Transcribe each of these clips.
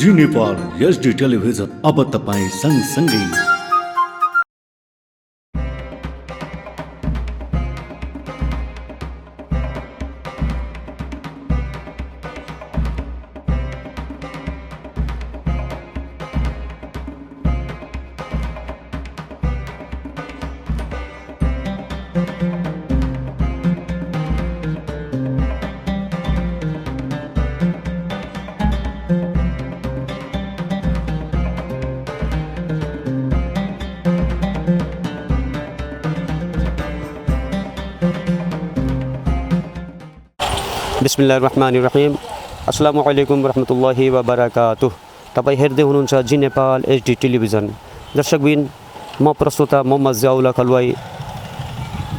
जी Nepal HD television अब तपाईँ सँगसँगै। बिस्मिल्लाहिर्रहमानिर्रहीम। अस्सलामुअलैकुम वरहमतुल्लाहि वबरकातुह। तपाईँ हेर्दै हुनुहुन्छ जी नेपाल एचडी टेलिभिजन। दर्शकबिन, म प्रस्तुता मोहम्मद जियाउल्लाह खलवाई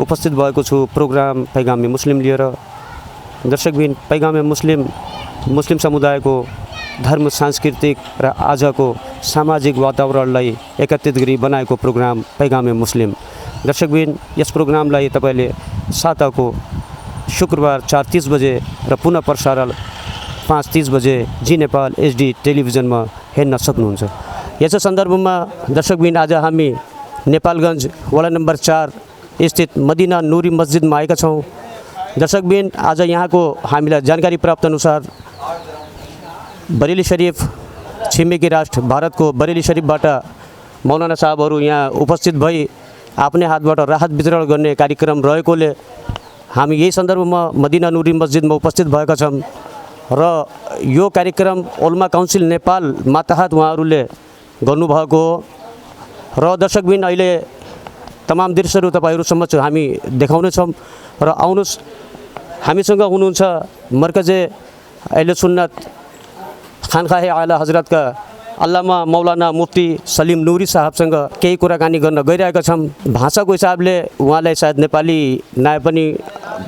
उपस्थित भएको छु प्रोग्राम पैगामे मुस्लिम लिएर। दर्शकबिन, पैगामे मुस्लिम समुदायको धर्म, सांस्कृतिक र आजको सामाजिक वातावरणलाई एकत्रित गरी बनाएको प्रोग्राम पैगामे मुस्लिम। दर्शकबिन, यस प्रोग्रामलाई तपाईँले साताको शुक्रबार 4:30 बजे र पुनः प्रसारण 5:30 बजे जी नेपाल एचडी टेलिभिजनमा हेर्न सक्नुहुन्छ। यसै सन्दर्भमा दर्शकबिन, आज हामी नेपालगञ्ज वडा नम्बर 4 स्थित मदिना नुरी मस्जिदमा आएका छौँ। दर्शकबिन, आज यहाँको हामीलाई जानकारी प्राप्त अनुसार बरेली शरीफ, छिमेकी राष्ट्र भारतको बरेली शरीफबाट मौलाना साहबहरू यहाँ उपस्थित भई आफ्नै हातबाट राहत वितरण गर्ने कार्यक्रम रहेकोले हामी यही सन्दर्भमा मदिना नुरी मस्जिदमा उपस्थित भएका छौँ र यो कार्यक्रम उलमा काउन्सिल नेपाल मातहत उहाँहरूले गर्नुभएको हो। र दर्शकबिन, अहिले तमाम दृश्यहरू तपाईँहरू समक्ष हामी देखाउनेछौँ र आउनुहोस्, हामीसँग हुनुहुन्छ मर्कजे अहले सुन्नत खानकाहे आला हजरतका अल्लामा मौलाना मुफ्ती सलीम नुरी साहबसँग केही कुराकानी गर्न गइरहेका छौँ। भाषाको हिसाबले उहाँलाई सायद नेपाली नआए पनि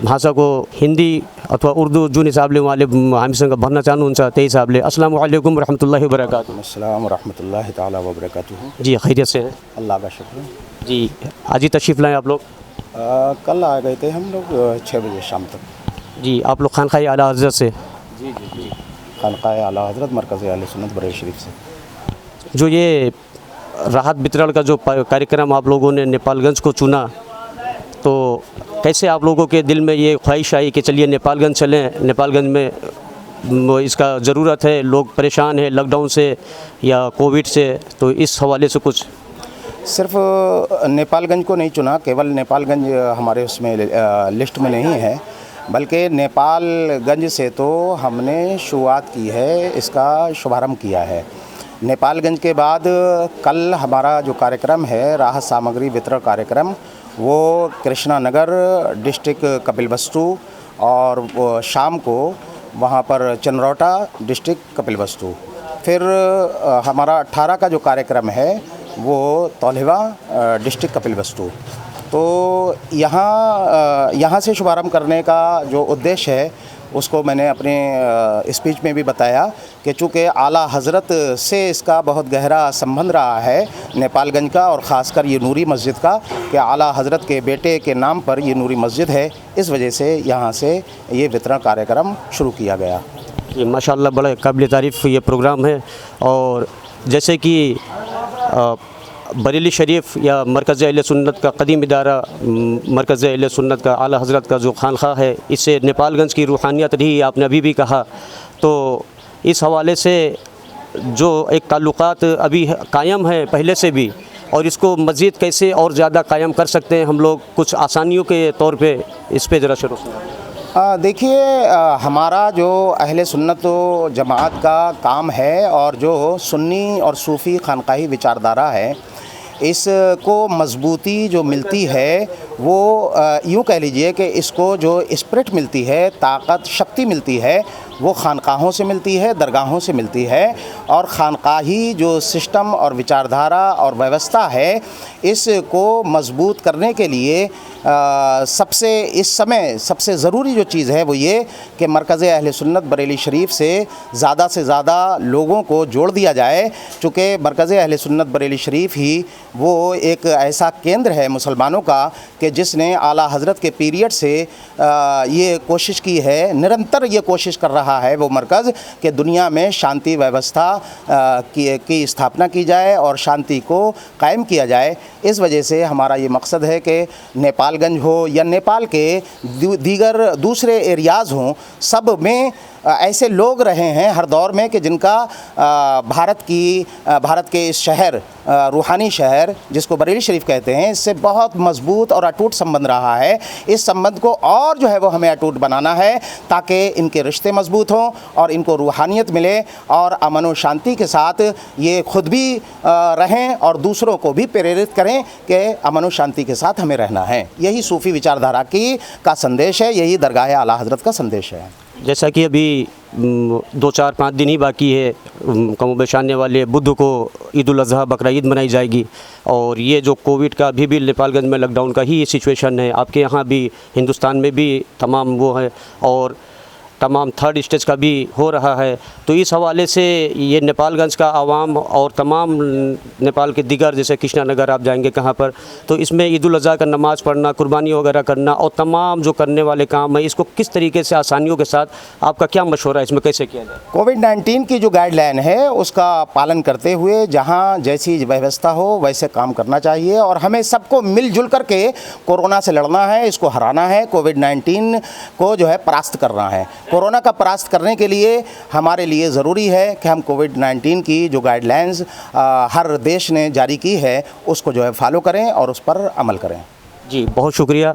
भाषाको हिन्दी अथवा उर्दू जुन हिसाबले उहाँले हामीसँग भन्न चाहनुहुन्छ त्यही हिसाबले। अस्सलामु अलैकुम रहमतुल्लाहि व बरकातुहू। अस्सलाम रहमतुल्लाहि ताला व बरकातुहू। जी, खैरियत से है? अल्लाह का शुक्र। जी, आज ही तशरीफ़ लाए आप लोग? कल आ गए थे हम लोग 6 बजे शाम तक। जी, आप लोग खानकाहे आला हजरत से? जी जी जी, खानकाहे आला हजरत मरकज़ अहले सुन्नत बरेली शरीफ से। जो ये राहत वितरण का जो कार्यक्रम आप लोगों ने नेपालगंज को चुना, तो कैसे आप लोगों के दिल में ये ख्वाहिश आई कि चलिए नेपालगंज चलें? नेपालगंज में इसका ज़रूरत है, लोग परेशान हैं लॉकडाउन से या कोविड से, तो इस हवाले से कुछ। सिर्फ नेपालगंज को नहीं चुना, केवल नेपालगंज हमारे उसमें लिस्ट में नहीं है, बल्कि नेपालगंज से तो हमने शुरुआत की है, इसका शुभारंभ किया है। नेपालगंज के बाद कल हमारा जो कार्यक्रम है राहत सामग्री वितरण कार्यक्रम, वो कृष्णा नगर डिस्ट्रिक्ट कपिलवस्तु और शाम को वहाँ पर चनरौटा डिस्ट्रिक्ट कपिलवस्तु। फिर हमारा 18 का जो कार्यक्रम है वो तौलहवा डिस्ट्रिक्ट कपिलवस्तु। तो यहाँ से शुभारंभ करने का जो उद्देश्य है उसको मैंने अपने स्पीच में भी बताया कि चूँकि आला हज़रत से इसका बहुत गहरा संबंध रहा है नेपालगंज का, और ख़ासकर ये नूरी मस्जिद का, कि आला हज़रत के बेटे के नाम पर ये नूरी मस्जिद है, इस वजह से यहाँ से ये वितरण कार्यक्रम शुरू किया गया। ये माशाल्लाह बड़ा काबिल तारीफ़ ये प्रोग्राम है। और जैसे कि बरेली शरीफ या मरकज़ अहले सुन्नत का कदीम इदारा, मरकज़ अहले सुन्नत का आला हज़रत का जो खानखा है, इससे नेपालगंज की रूहानियत रही, आपने अभी भी कहा। तो इस हवाले से जो एक ताल्लुक़ात अभी कायम है पहले से भी, और इसको मज़ीद कैसे और ज़्यादा कायम कर सकते हैं हम लोग, कुछ आसानियों के तौर पे इस पे ज़रा शुरू। देखिए, हमारा जो अहले सुन्नत जमात का काम है और जो सुन्नी और सूफ़ी खानकाही विचारधारा है, इसको मजबूती जो मिलती है वो यूँ कह लीजिए कि इसको जो स्पिरिट मिलती है, ताकत, शक्ति मिलती है, वो खानकाहों से मिलती है, दरगाहों से मिलती है। और खानकाही जो सिस्टम और विचारधारा और व्यवस्था है, इसको मजबूत करने के लिए सबसे इस समय सबसे ज़रूरी जो चीज़ है वो ये कि मरकज़ अहले सुन्नत बरेली शरीफ से ज़्यादा लोगों को जोड़ दिया जाए। चूँकि मरकज़ अहले सुन्नत बरेली शरीफ ही वो एक ऐसा केंद्र है मुसलमानों का कि जिसने आला हज़रत के पीरियड से ये कोशिश की है, निरंतर ये कोशिश कर रहा रहा है वो मरकज़ कि दुनिया में शांति व्यवस्था की स्थापना की जाए और शांति को कायम किया जाए। इस वजह से हमारा ये मकसद है कि नेपालगंज हो या नेपाल के दीगर दूसरे एरियाज़ हों, सब में ऐसे लोग रहे हैं हर दौर में कि जिनका भारत के इस शहर, रूहानी शहर जिसको बरेली शरीफ कहते हैं, इससे बहुत मजबूत और अटूट संबंध रहा है। इस संबंध को और जो है वो हमें अटूट बनाना है ताकि इनके रिश्ते मजबूत हों और इनको रूहानियत मिले और अमन व शांति के साथ ये खुद भी रहें और दूसरों को भी प्रेरित करें कि अमन व शांति के साथ हमें रहना है। यही सूफ़ी विचारधारा का संदेश है, यही दरगाह आला हज़रत का संदेश है। जैसा कि अभी 2-4-5 दिन ही बाकी है, कमोबेश आने वाले बुध को ईद उल अज़हा बकरा ईद मनाई जाएगी और ये जो कोविड का अभी भी नेपालगंज में लॉकडाउन का ही सिचुएशन है। आपके यहाँ भी हिंदुस्तान में भी तमाम वो है और तमाम थर्ड स्टेज का भी हो रहा है। तो इस हवाले से ये नेपालगंज का आवाम और तमाम नेपाल के दिगर जैसे कृष्णा नगर आप जाएंगे कहाँ पर, तो इसमें ईद उल अज़हा का नमाज़ पढ़ना, कुर्बानी वगैरह करना और तमाम जो करने वाले काम है, इसको किस तरीके से आसानियों के साथ आपका क्या मशवरा है, इसमें कैसे किया जाए? कोविड-19 की जो गाइडलाइन है उसका पालन करते हुए जहाँ जैसी व्यवस्था हो वैसे काम करना चाहिए और हमें सबको मिलजुल करके कोरोना से लड़ना है, इसको हराना है, कोविड-19 को जो है परास्त करना है। कोरोना का परास्त करने के लिए हमारे लिए ज़रूरी है कि हम कोविड-19 की जो गाइडलाइंस हर देश ने जारी की है उसको जो है फॉलो करें और उस पर अमल करें। जी बहुत शुक्रिया।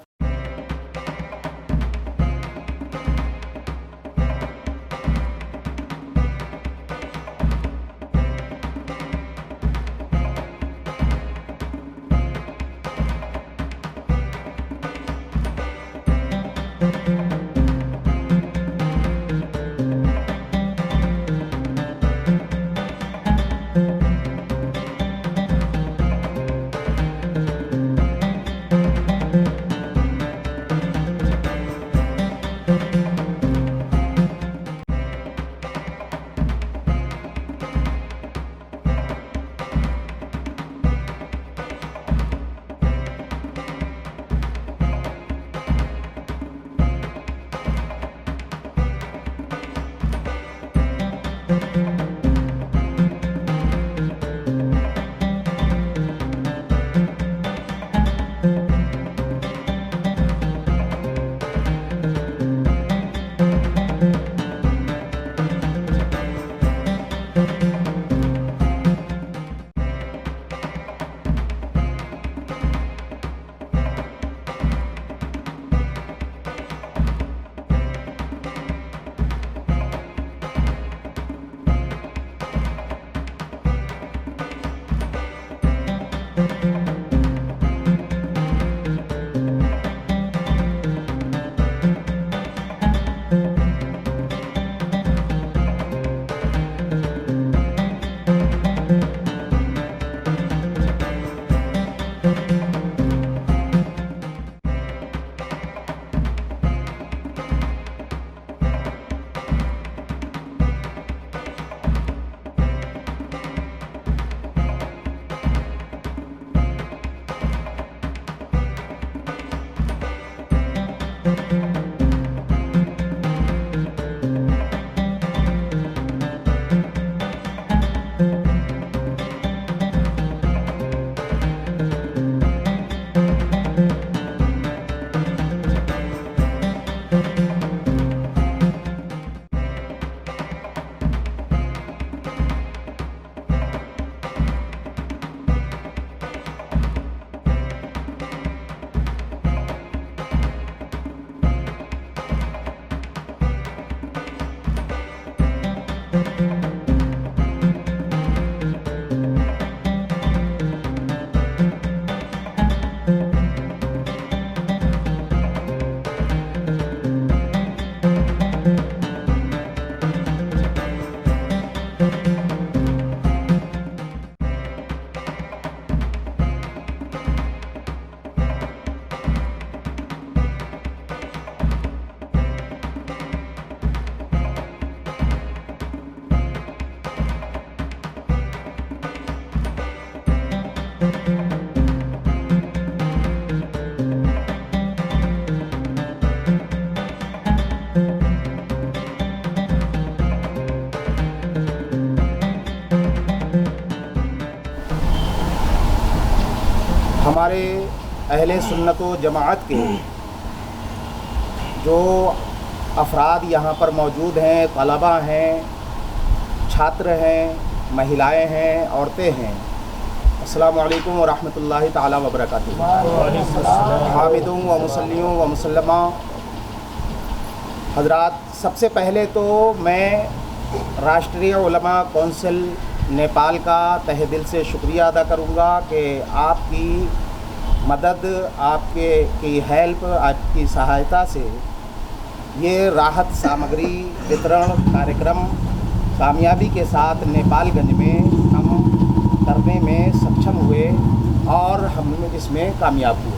हमारे अहले सुन्नत व जमाअत के जो अफराद यहाँ पर मौजूद हैं, तलबा हैं, छात्र हैं, महिलाएं हैं, औरतें हैं, अस्सलामु अलैकुम व रहमतुल्लाहि ताला व बरकातुहू। हामिदुं व मुसल्लियों व मुसल्लमा हज़रात, सबसे पहले तो मैं राष्ट्रीय उलमा कौंसिल नेपाल का तहे दिल से शुक्रिया अदा करूँगा कि आपकी मदद, आपके की हेल्प, आपकी सहायता से ये राहत सामग्री वितरण कार्यक्रम कामयाबी के साथ नेपालगंज में हम करने में सक्षम हुए और हम इसमें कामयाब हुए।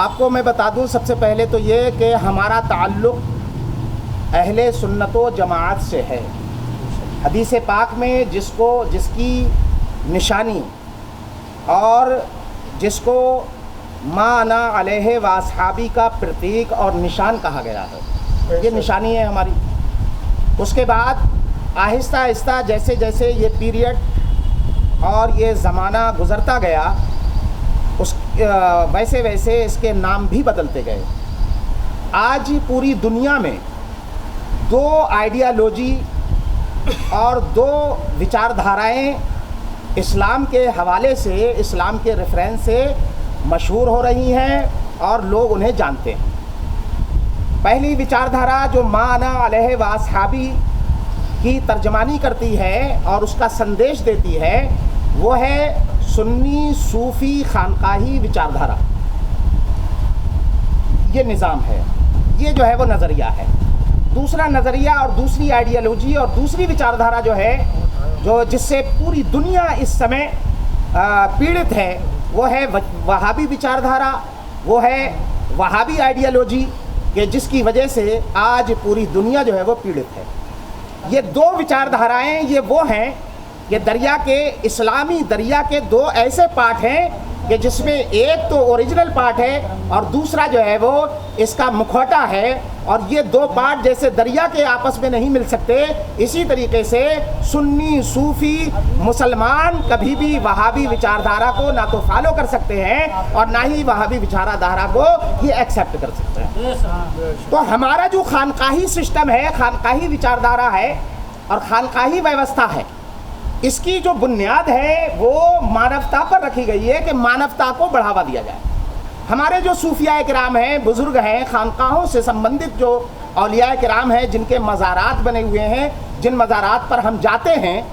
आपको मैं बता दूं सबसे पहले तो ये कि हमारा ताल्लुक़ अहले सुन्नत व जमाअत से है। हदीस पाक में जिसकी निशानी और जिसको माना अलैहि व अस्हाबी का प्रतीक और निशान कहा गया है, ये निशानी है हमारी। उसके बाद आहिस्ता आहिस्ता जैसे जैसे ये पीरियड और ये ज़माना गुज़रता गया, वैसे वैसे इसके नाम भी बदलते गए। आज पूरी दुनिया में दो आइडियालॉजी और दो विचारधाराएं इस्लाम के हवाले से, इस्लाम के रेफरेंस से मशहूर हो रही हैं और लोग उन्हें जानते हैं। पहली विचारधारा जो माना अलैहि व अस्हाबी की तर्जमानी करती है और उसका संदेश देती है, वो है सुन्नी सूफ़ी खानकाही विचारधारा। ये निज़ाम है, ये जो है वो नज़रिया है। दूसरा नज़रिया और दूसरी आइडियालॉजी और दूसरी विचारधारा जो है, जो जिससे पूरी दुनिया इस समय पीड़ित है, वो है वहाबी विचारधारा, वो है वहाबी आइडियालॉजी, कि जिसकी वजह से आज पूरी दुनिया जो है वो पीड़ित है। ये दो विचारधाराएं ये वो हैं, ये दरिया के इस्लामी दरिया के दो ऐसे पार्ट हैं कि जिसमें एक तो ओरिजिनल पार्ट है और दूसरा जो है वो इसका मुखौटा है। और ये दो पार्ट जैसे दरिया के आपस में नहीं मिल सकते, इसी तरीके से सुन्नी सूफ़ी मुसलमान कभी भी वहाबी विचारधारा को ना तो फॉलो कर सकते हैं और ना ही वहाबी विचारधारा को ये एक्सेप्ट कर सकते हैं। तो हमारा जो खानकाही सिस्टम है, खानकाही विचारधारा है और खानकाही व्यवस्था है, इसकी जो बुनियाद है वो मानवता पर रखी गई है कि मानवता को बढ़ावा दिया जाए। हमारे जो सूफिया किराम हैं, बुज़ुर्ग हैं, खानकाहों से संबंधित जो औलिया किराम हैं, जिनके मज़ारात बने हुए हैं, जिन मज़ारात पर हम जाते हैं,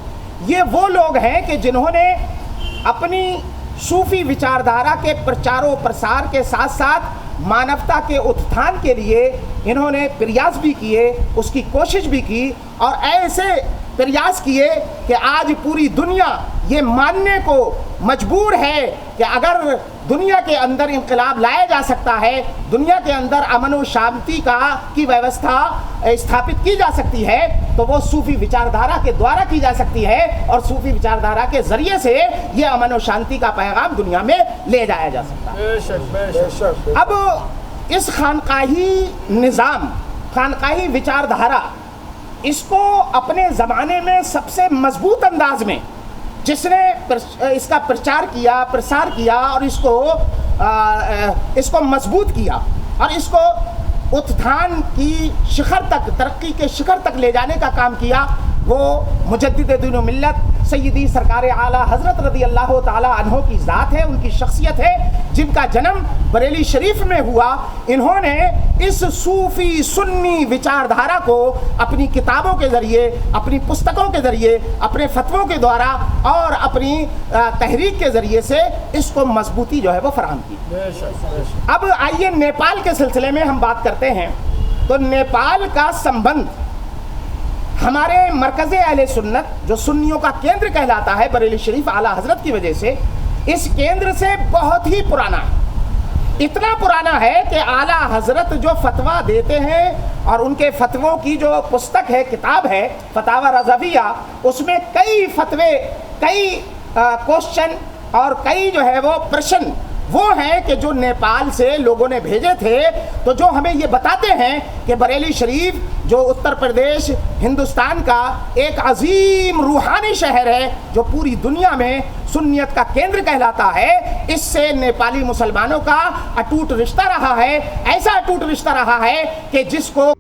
ये वो लोग हैं कि जिन्होंने अपनी सूफ़ी विचारधारा के प्रचार प्रसार के साथ साथ मानवता के उत्थान के लिए इन्होंने प्रयास भी किए, उसकी कोशिश भी की और ऐसे प्रयास किए कि आज पूरी दुनिया ये मानने को मजबूर है कि अगर दुनिया के अंदर इंकलाब लाया जा सकता है, दुनिया के अंदर अमन और शांति की व्यवस्था स्थापित की जा सकती है, तो वो सूफ़ी विचारधारा के द्वारा की जा सकती है और सूफ़ी विचारधारा के ज़रिए से ये अमन और शांति का पैगाम दुनिया में ले जाया जा सकता है। अब इस खानकाही निज़ाम, खानकाही विचारधारा, इसको अपने ज़माने में सबसे मजबूत अंदाज में जिसने इसका प्रचार किया, प्रसार किया और इसको मजबूत किया और इसको उत्थान की शिखर तक, तरक्की के शिखर तक ले जाने का काम किया, वो मुजद्दिद दीन व मिल्लत सय्यदी सरकार आला हज़रत रज़ी अल्लाह ताला अन्हो की ज़ात है, उनकी शख्सियत है, जिनका जन्म बरेली शरीफ में हुआ। इन्होंने इस सूफ़ी सुन्नी विचारधारा को अपनी किताबों के ज़रिए, अपनी पुस्तकों के ज़रिए, अपने फतवों के द्वारा और अपनी तहरीक के ज़रिए से इसको मजबूती जो है वो फराहम की। अब आइए नेपाल के सिलसिले में हम बात करते हैं। तो नेपाल का संबंध हमारे मरकज़ अहले सुन्नत, जो सुन्नियों का केंद्र कहलाता है बरेली शरीफ आला हज़रत की वजह से, इस केंद्र से बहुत ही पुराना है। इतना पुराना है कि आला हज़रत जो फतवा देते हैं और उनके फतवों की जो पुस्तक है, किताब है फतावा रज़विया, उसमें कई फतवे, कई क्वेश्चन और कई जो है वो प्रश्न वो हैं कि जो नेपाल से लोगों ने भेजे थे, तो जो हमें ये बताते हैं कि बरेली शरीफ जो उत्तर प्रदेश हिंदुस्तान का एक अजीम रूहानी शहर है, जो पूरी दुनिया में सुन्नियत का केंद्र कहलाता है, इससे नेपाली मुसलमानों का अटूट रिश्ता रहा है। ऐसा अटूट रिश्ता रहा है कि जिसको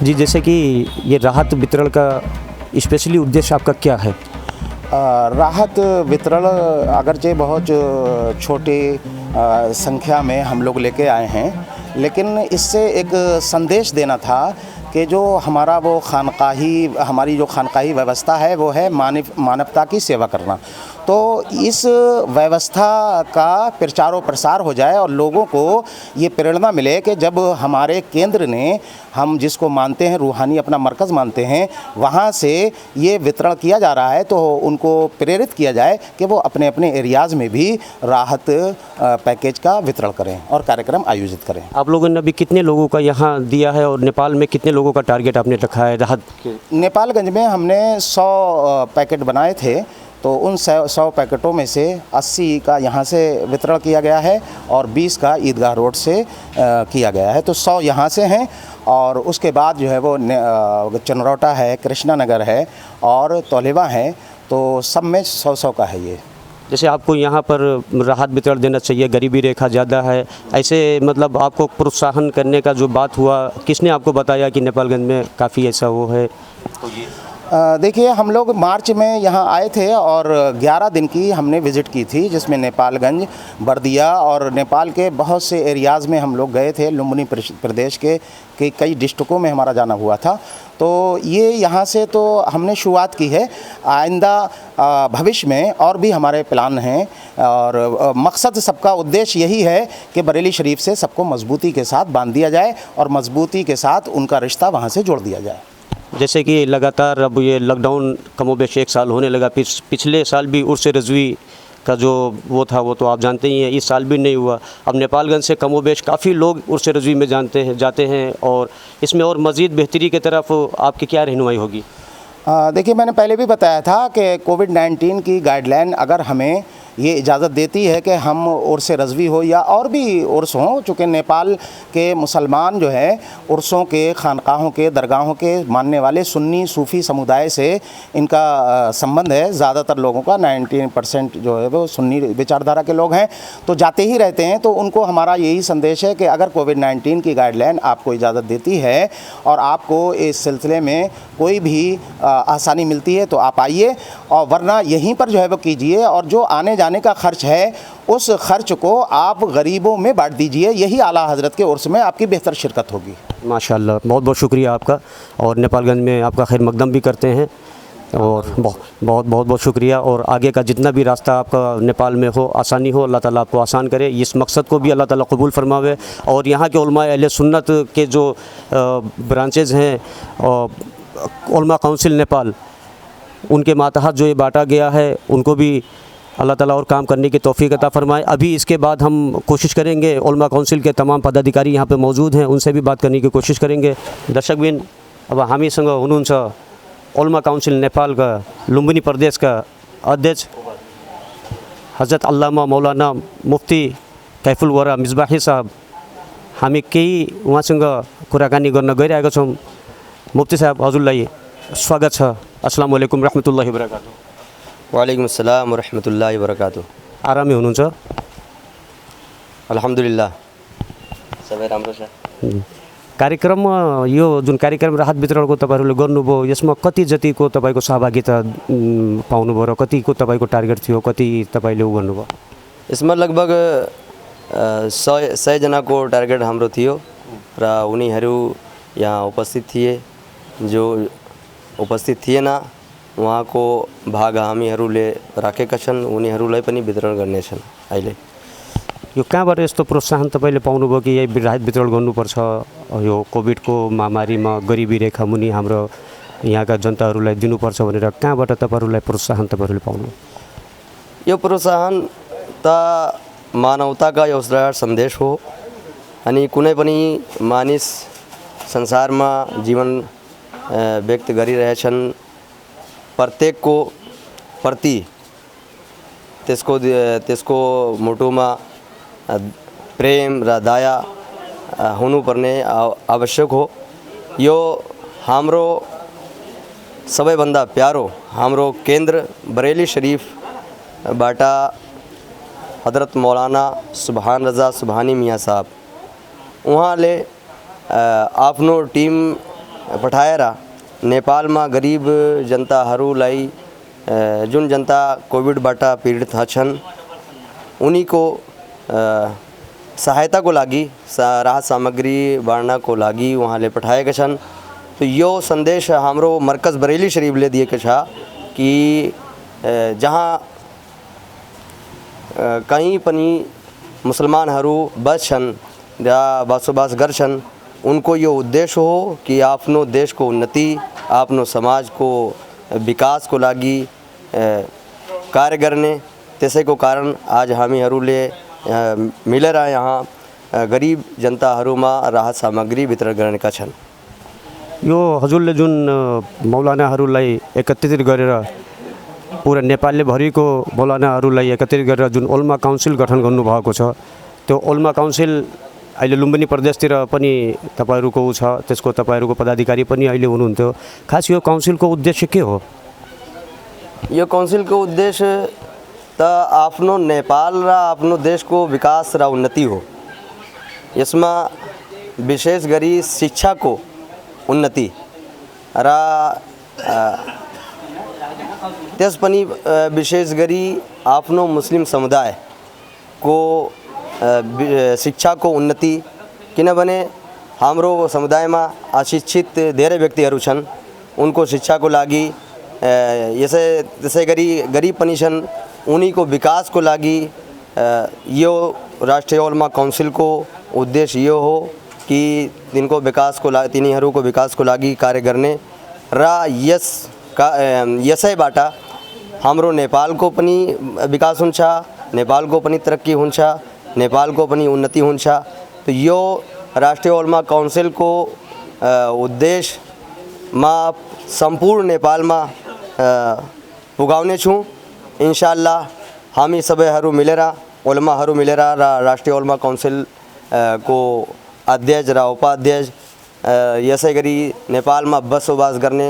जी, जैसे कि ये राहत वितरण का स्पेशली उद्देश्य आपका क्या है? राहत वितरण अगरचे बहुत छोटे संख्या में हम लोग लेके आए हैं, लेकिन इससे एक संदेश देना था कि जो हमारा वो हमारी जो खानकाही व्यवस्था है वो है मानवता की सेवा करना। तो इस व्यवस्था का प्रचार और प्रसार हो जाए और लोगों को ये प्रेरणा मिले कि जब हमारे केंद्र ने, हम जिसको मानते हैं रूहानी अपना मरकज़ मानते हैं, वहाँ से ये वितरण किया जा रहा है, तो उनको प्रेरित किया जाए कि वो अपने अपने एरियाज़ में भी राहत पैकेज का वितरण करें और कार्यक्रम आयोजित करें। आप लोगों ने अभी कितने लोगों का यहाँ दिया है और नेपाल में कितने लोगों का टारगेट आपने रखा है राहत के? नेपालगंज में हमने 100 पैकेट बनाए थे, तो उन 100 पैकेटों में से 80 का यहाँ से वितरण किया गया है और 20 का ईदगाह रोड से किया गया है। तो 100 यहाँ से हैं और उसके बाद जो है वो चनरौटा है, कृष्णा नगर है और तौलेवा है, तो सब में 100-100 का है ये। जैसे आपको यहाँ पर राहत वितरण देना चाहिए, गरीबी रेखा ज़्यादा है, ऐसे मतलब आपको प्रोत्साहन करने का जो बात हुआ, किसने आपको बताया कि नेपालगंज में काफ़ी ऐसा वो है? देखिए, हम लोग मार्च में यहाँ आए थे और 11 दिन की हमने विज़िट की थी, जिसमें नेपालगंज, बर्दिया और नेपाल के बहुत से एरियाज़ में हम लोग गए थे। लुम्बिनी प्रदेश के कई डिस्ट्रिक्टों में हमारा जाना हुआ था। तो ये यहाँ से तो हमने शुरुआत की है। आइंदा भविष्य में और भी हमारे प्लान हैं और मकसद सबका उद्देश्य यही है कि बरेली शरीफ से सबको मजबूती के साथ बांध दिया जाए और मजबूती के साथ उनका रिश्ता वहाँ से जोड़ दिया जाए। जैसे कि लगातार अब ये लॉकडाउन कमोबेश 1 साल होने लगा, पिछले साल भी उर्स रज़वी का जो वो था वो तो आप जानते ही हैं, इस साल भी नहीं हुआ। अब नेपालगंज से कमोबेश काफ़ी लोग उर्स रज़वी में जाते हैं और इसमें और मज़ीद बेहतरी की तरफ आपकी क्या रहनुमाई होगी? देखिए, मैंने पहले भी बताया था कि कोविड-19 की गाइडलाइन अगर हमें ये इजाज़त देती है कि हम उर्स रज़वी हो या और भी उर्स हों, चूँकि नेपाल के मुसलमान जो है उर्सों के, खानकाहों के, दरगाहों के मानने वाले सुन्नी सूफ़ी समुदाय से इनका संबंध है। ज़्यादातर लोगों का 19% जो है वो सुन्नी विचारधारा के लोग हैं, तो जाते ही रहते हैं। तो उनको हमारा यही संदेश है कि अगर कोविड-19 की गाइडलाइन आपको इजाज़त देती है और आपको इस सिलसिले में कोई भी आसानी मिलती है तो आप आइए, और वरना यहीं पर जो है वो कीजिए और जो आने जाने का खर्च है उस खर्च को आप गरीबों में बांट दीजिए। यही आला हज़रत के उर्स में आपकी बेहतर शिरकत होगी। माशाल्लाह, बहुत बहुत शुक्रिया आपका, और नेपालगंज में आपका खैर मकदम भी करते हैं और बहुत शुक्रिया। और आगे का जितना भी रास्ता आपका नेपाल में हो, आसानी हो, अल्लाह ताला आपको आसान करे। इस मकसद को भी अल्लाह ताला कबूल फरमावे। और यहाँ के उलमा अहले सुन्नत के जो ब्रांचेज़ हैं, उलमा काउंसिल नेपाल, उनके मातहत जो ये बांटा गया है, उनको भी अल्लाह ताला और काम करने की तौफीक अता फरमाए। अभी इसके बाद हम कोशिश करेंगे, उलमा काउंसिल के तमाम पदाधिकारी यहाँ पे मौजूद हैं, उनसे भी बात करने की कोशिश करेंगे। दर्शकबिन, अब हामीसँग हुनुहुन्छ उलमा काउंसिल नेपाल का लुम्बिनी प्रदेश का अध्यक्ष हजरत अल्लामा मौलाना मुफ्ती कैफुल वरा मिसबाही साहब हामी केही उहाँसँग कुराकानी गर्न गइरहेका छौँ। मुफ्ती साहब हजुरलाई स्वागत छ। अस्सलामु अलैकुम रहमतुल्लाहि व बरकातुहू। वालेकुम अस्सलाम व रहमतुल्लाहि व बरकातुहू। आरामै हुनुहुन्छ? अल्हम्दुलिल्लाह सबै राम्रो छ। कार्यक्रममा यो जुन कार्यक्रम राहत वितरणको तपाईँहरूले गर्नुभयो यसमा कति जतिको तपाईँको सहभागिता पाउनुभयो र कतिको तपाईँको टार्गेट थियो, कति तपाईँले गर्नुभयो? यसमा लगभग 100 जनाको टार्गेट हाम्रो थियो र उनीहरू यहाँ उपस्थित थिए। जो उपस्थित थिएन उहाँको भाग हामीहरूले राखेका छन्, उनीहरूलाई पनि वितरण गर्नेछन्। अहिले यो कहाँबाट यस्तो प्रोत्साहन तपाईँले पाउनुभयो कि यही राहत वितरण गर्नुपर्छ, यो कोभिडको महामारीमा गरिबी रेखा मुनि हाम्रो यहाँका जनताहरूलाई दिनुपर्छ भनेर कहाँबाट तपाईँहरूलाई प्रोत्साहन तपाईँहरूले पाउनु? यो प्रोत्साहन त मानवताका एउटा सन्देश हो। अनि कुनै पनि मानिस संसारमा जीवन व्यक्त गरिरहेछन्, प्रत्येकको प्रति त्यसको मुटुमा प्रेम र दया हुनुपर्ने आवश्यक हो। यो हाम्रो सबैभन्दा प्यारो हाम्रो केन्द्र बरेली शरीफबाट हजरत मौलाना सुभान रजा सुभानी मियाँ साहब उहाँले आफ्नो टिम पठाएर नेपालमा गरिब जनताहरूलाई जुन जनता कोभिडबाट पीडित छन् उनीको सहायताको लागि राहत सामग्री बाँड्नको लागि उहाँले पठाएका छन्। तो यो सन्देश हाम्रो मरकज बरेली शरीफले दिएको छ कि जहाँ कहीँ पनि मुसलमानहरू बस्छन् र बसोबास गर्छन्, उनको यो उद्देश्य हो कि आफ्नो देशको उन्नति, आफ्नो समाजको विकासको लागि कार्य गर्ने। त्यसैको कारण आज हामीहरूले मिलेर यहाँ गरिब जनताहरूमा राहत सामग्री वितरण गरेका छन्। यो हजुरले जुन मौलानाहरूलाई एकत्रित गरेर पुरा नेपालले भरिको मौलानाहरूलाई एकत्रित गरेर जुन ओल्मा काउन्सिल गठन गर्नुभएको छ, त्यो ओल्मा काउन्सिल अहिले लुम्बिनी प्रदेशतिर पनि तपाईँहरूको छ, त्यसको तपाईँहरूको पदाधिकारी पनि अहिले हुनुहुन्थ्यो। खास यो काउन्सिलको उद्देश्य के हो? यो काउन्सिलको उद्देश्य त आफ्नो नेपाल र आफ्नो देशको विकास र उन्नति हो। यसमा विशेष गरी शिक्षाको उन्नति र त्यस पनि विशेष गरी आफ्नो मुस्लिम समुदायको शिक्षाको उन्नति, किनभने हाम्रो समुदायमा अशिक्षित धेरै व्यक्तिहरू छन्, उनको शिक्षाको लागि त्यसै गरी गरिब पनि छन्, उनीको विकासको लागि यो राष्ट्रिय ओल्मा काउन्सिलको उद्देश्य यो हो कि तिनीहरूको विकासको लागि कार्य गर्ने र यसैबाट हाम्रो नेपालको पनि विकास हुन्छ, नेपालको पनि तरक्की हुन्छ, नेपालको पनि उन्नति हुन्छ। तो यो राष्ट्रिय ओल्मा काउन्सिलको उद्देश्यमा सम्पूर्ण नेपालमा पुगाउने छौँ। इन्शाअल्लाह हामी सबैहरू मिलेर ओल्माहरू मिलेर र राष्ट्रिय ओल्मा काउन्सिल को अध्यक्ष र उपाध्यक्ष यसै गरी नेपालमा बसोबास गर्ने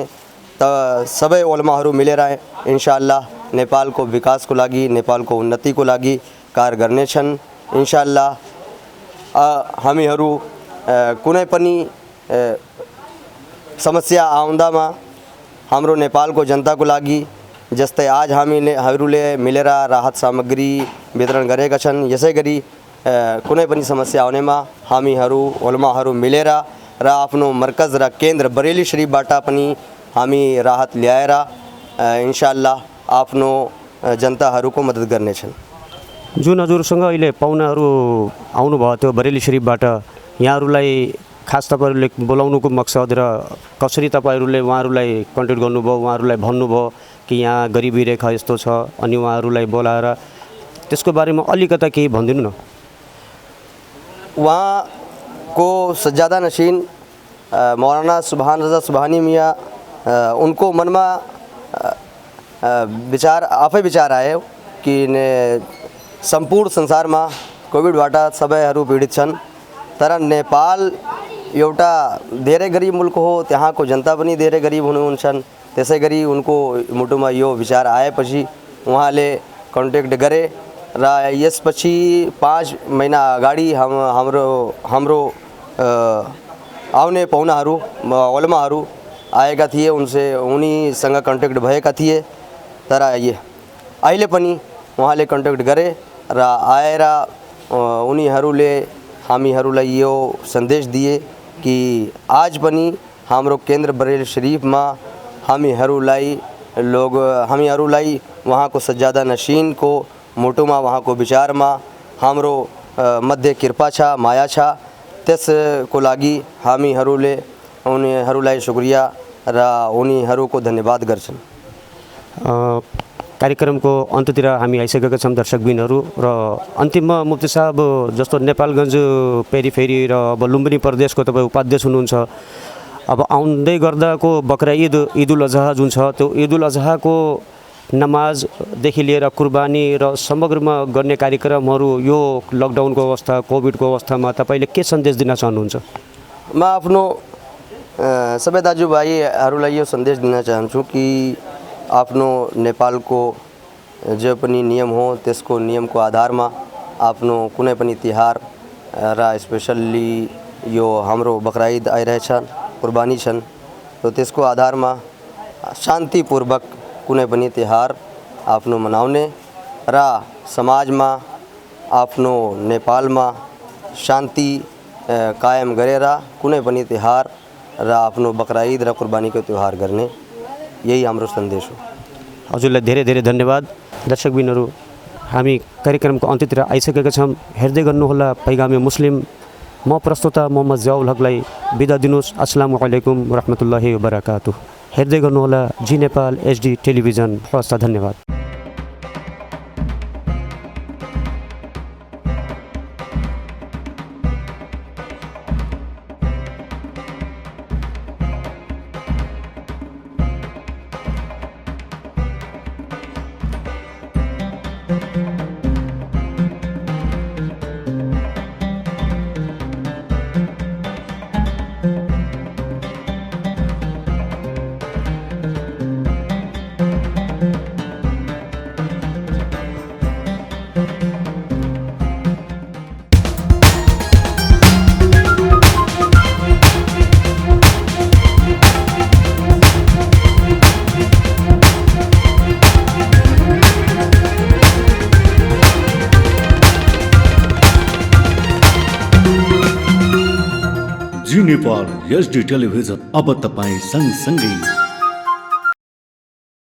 त सबै ओल्माहरू मिलेर इन्शाअल्लाह नेपालको विकासको लागि, नेपालको उन्नतिको लागि कार्य गर्नेछन्। इन्शाअल्लाह हामीहरू कुनै पनि समस्या आउँदामा हाम्रो नेपालको जनताको लागि जस्तै आज हामीहरूले मिलेर राहत सामग्री वितरण गरेका छन्, यसै गरी कुनै पनि समस्या आउनेमा हामीहरू ओल्माहरू मिलेर र आफ्नो मरकज र केन्द्र बरेली शरीफबाट पनि हामी राहत ल्याएर इन्शाअल्लाह आफ्नो जनताहरूको मद्दत गर्नेछन्। जुन हजुरसँग अहिले पाहुनाहरू आउनुभयो थियो बरेली शरीफबाट, यहाँहरूलाई खास तपाईँहरूले बोलाउनुको मकसद र कसरी तपाईँहरूले उहाँहरूलाई कन्ट्याक्ट गर्नुभयो, उहाँहरूलाई भन्नुभयो कि यहाँ गरिबी रेखा यस्तो छ, अनि उहाँहरूलाई बोलाएर त्यसको बारेमा अलिकता केही भनिदिनु न। वहाँको सज्जादा नशीन मौलाना सुभान रजा सुभानी मियाँ उनको मनमा विचार आफै विचार आयो किने संपूर्ण संसारमा कोभिडबाट सबैहरू पीडित छन्। तर नेपाल एउटा धेरै गरिब मुल्क हो, त्यहाँको जनता पनि धेरै गरिब हुनुहुन्छ। त्यसै गरी उनको मुटुमा यो विचार आएपछि उहाँले कन्ट्याक्ट गरे र यसपछि 5 महिना अगाडि हाम्रो आउने पाहुनाहरू ओलमाहरू आएका थिए, उनीसँग कन्ट्याक्ट भएका थिए। तर अहिले पनि उहाँले कन्ट्याक्ट गरे र आएर उनीहरूले हामीहरूलाई यो सन्देश दिए कि आज पनि हाम्रो केन्द्र बरेली शरीफमा हामीहरूलाई उहाँको सज्जादा नशीनको मुटुमा उहाँको विचारमा हाम्रो मध्य कृपा छ, माया छ। त्यसको लागि हामीहरूले उनीहरूलाई शुक्रिया र उनीहरूको धन्यवाद गर्छन्। कार्यक्रमको अन्त्यतिर हामी आइसकेका छौँ दर्शकबिनहरू र अन्तिममा मुफ्ती साहब जस्तो नेपालगञ्ज पेरिफेरी र अब लुम्बिनी प्रदेशको तपाईँ उपाध्यक्ष हुनुहुन्छ। अब आउँदै गर्दाको बकरा ईद उल अजहा जुन छ त्यो ईद उल अजहाको नमाजदेखि लिएर कुर्बानी र समग्रमा गर्ने कार्यक्रमहरू यो लकडाउनको अवस्था कोभिडको अवस्थामा तपाईँले के सन्देश दिन चाहनुहुन्छ? म आफ्नो सबै दाजुभाइहरूलाई यो सन्देश दिन चाहन्छु कि आफ्नो नेपालको जो पनि नियम हो त्यसको नियमको आधारमा आफ्नो कुनै पनि तिहार र स्पेसल्ली यो हाम्रो बकरा ईद आइरहेछ, कुर्बानी छन्, तो त्यसको आधारमा शान्तिपूर्वक कुनै पनि तिहार आफ्नो मनाउने र समाजमा आफ्नो नेपालमा शान्ति कायम गरेर कुनै पनि तिहार र आफ्नो बकरा ईद र कुर्बानीको तिहार गर्ने, यही हाम्रो सन्देश हो। हजुरलाई धेरै धेरै धन्यवाद। दर्शकबिनहरू हामी कार्यक्रमको अन्त्यतिर आइसकेका छौँ। हेर्दै गर्नुहोला पैगामे मुस्लिम। म प्रस्तोता मोहम्मद जियाउल हकलाई बिदा दिनुहोस्। अस्सलामु अलैकुम रहमतुल्लाहि वबरकातुह। हेर्दै गर्नुहोला जी नेपाल HD टेलिभिजन। हवस्, धन्यवाद। जी नेपाल HD टेलिभिजन अब तपाईं सँगसँगै